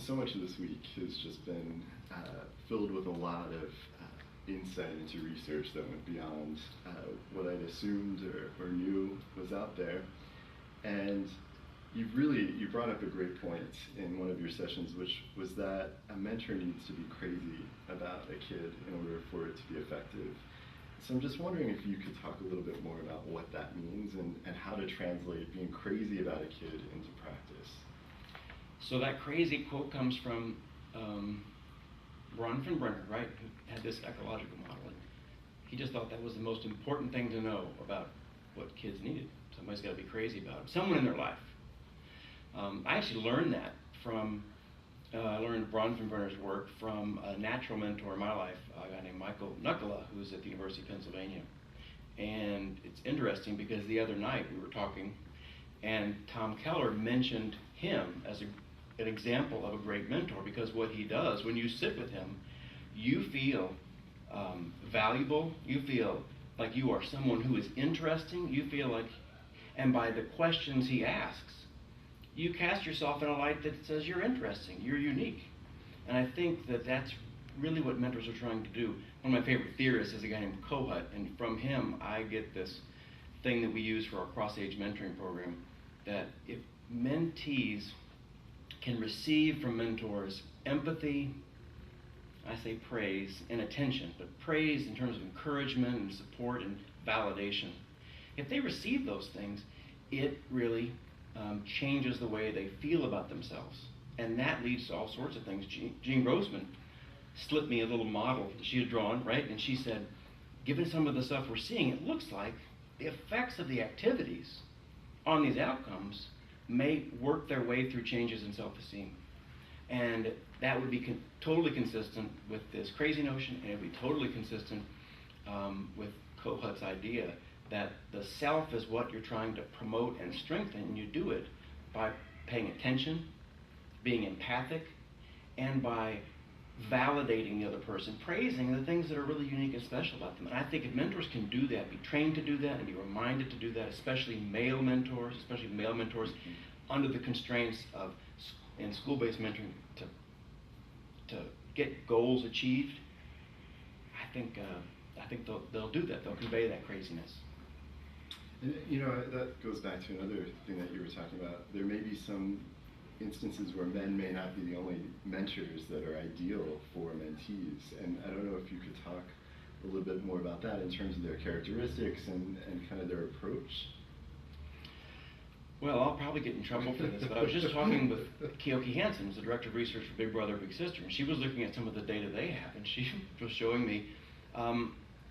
so much of this week has just been filled with a lot of insight into research that went beyond what I'd assumed or knew was out there. And you brought up a great point in one of your sessions, which was that a mentor needs to be crazy about a kid in order for it to be effective. So I'm just wondering if you could talk a little bit more about what that means and how to translate being crazy about a kid into practice. So that crazy quote comes from Bronfenbrenner, right, who had this ecological model. And he just thought that was the most important thing to know about what kids needed. Somebody's got to be crazy about it. Someone in their life. I actually learned that from, I learned Bronfenbrenner's work from a natural mentor in my life, a guy named Michael Nuckola, who's at the University of Pennsylvania. And it's interesting because the other night we were talking, and Tom Keller mentioned him as an example of a great mentor, because what he does, when you sit with him, you feel valuable, you feel like you are someone who is interesting, you feel like, and by the questions he asks, you cast yourself in a light that says you're interesting, you're unique. And I think that that's really what mentors are trying to do. One of my favorite theorists is a guy named Kohut, and from him I get this thing that we use for our cross-age mentoring program, that if mentees can receive from mentors empathy, I say praise, and attention, but praise in terms of encouragement and support and validation. If they receive those things, it really changes the way they feel about themselves. And that leads to all sorts of things. Jean Roseman slipped me a little model that she had drawn, right? And she said, given some of the stuff we're seeing, it looks like the effects of the activities on these outcomes may work their way through changes in self-esteem. And that would be totally consistent with this crazy notion, and it would be totally consistent with Kohut's idea that the self is what you're trying to promote and strengthen, and you do it by paying attention, being empathic, and by validating the other person, praising the things that are really unique and special about them. And I think if mentors can do that, be trained to do that, and be reminded to do that, especially male mentors under the constraints of in school-based mentoring to get goals achieved, I think they'll do that. They'll convey that craziness. And, that goes back to another thing that you were talking about. There may be some instances where men may not be the only mentors that are ideal for mentees. And I don't know if you could talk a little bit more about that in terms of their characteristics and kind of their approach. Well, I'll probably get in trouble for this, but I was just talking with Keoki Hansen, who's the director of research for Big Brother, Big Sister, and she was looking at some of the data they have, and she was showing me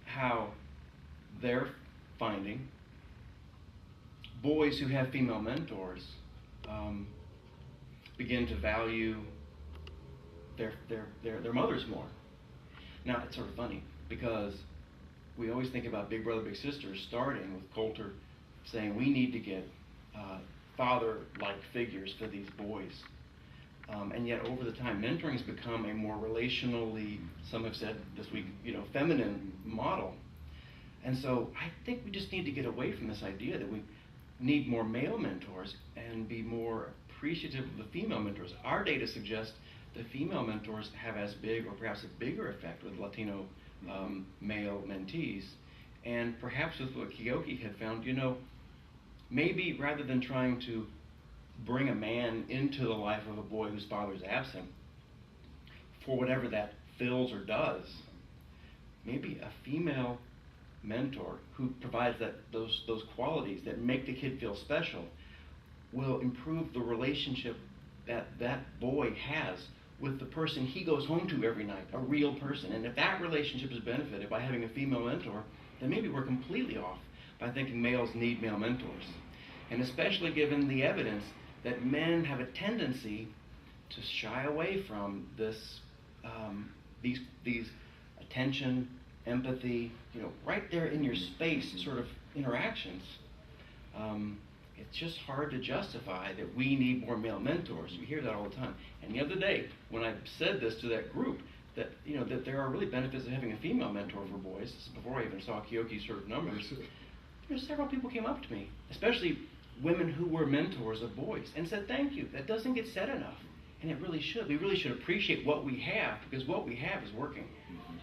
how they're finding boys who have female mentors begin to value their mothers more. Now, it's sort of funny, because we always think about Big Brother, Big Sister starting with Coulter saying we need to get father-like figures for these boys. And yet over the time, mentoring has become a more relationally, some have said this week, feminine model. And so I think we just need to get away from this idea that we need more male mentors and be more appreciative of the female mentors. Our data suggests the female mentors have as big or perhaps a bigger effect with Latino male mentees. And perhaps with what Keoki had found, maybe rather than trying to bring a man into the life of a boy whose father is absent, for whatever that fills or does, maybe a female mentor who provides those qualities that make the kid feel special will improve the relationship that boy has with the person he goes home to every night, a real person. And if that relationship is benefited by having a female mentor, then maybe we're completely off by thinking males need male mentors. And especially given the evidence that men have a tendency to shy away from this, these attention, empathy, right there in your space sort of interactions. It's just hard to justify that we need more male mentors. You hear that all the time. And the other day, when I said this to that group, that that there are really benefits of having a female mentor for boys, this is before I even saw Keoki's sort of numbers, several people came up to me, especially women who were mentors of boys, and said, thank you. That doesn't get said enough. And it really should. We really should appreciate what we have, because what we have is working. Mhm.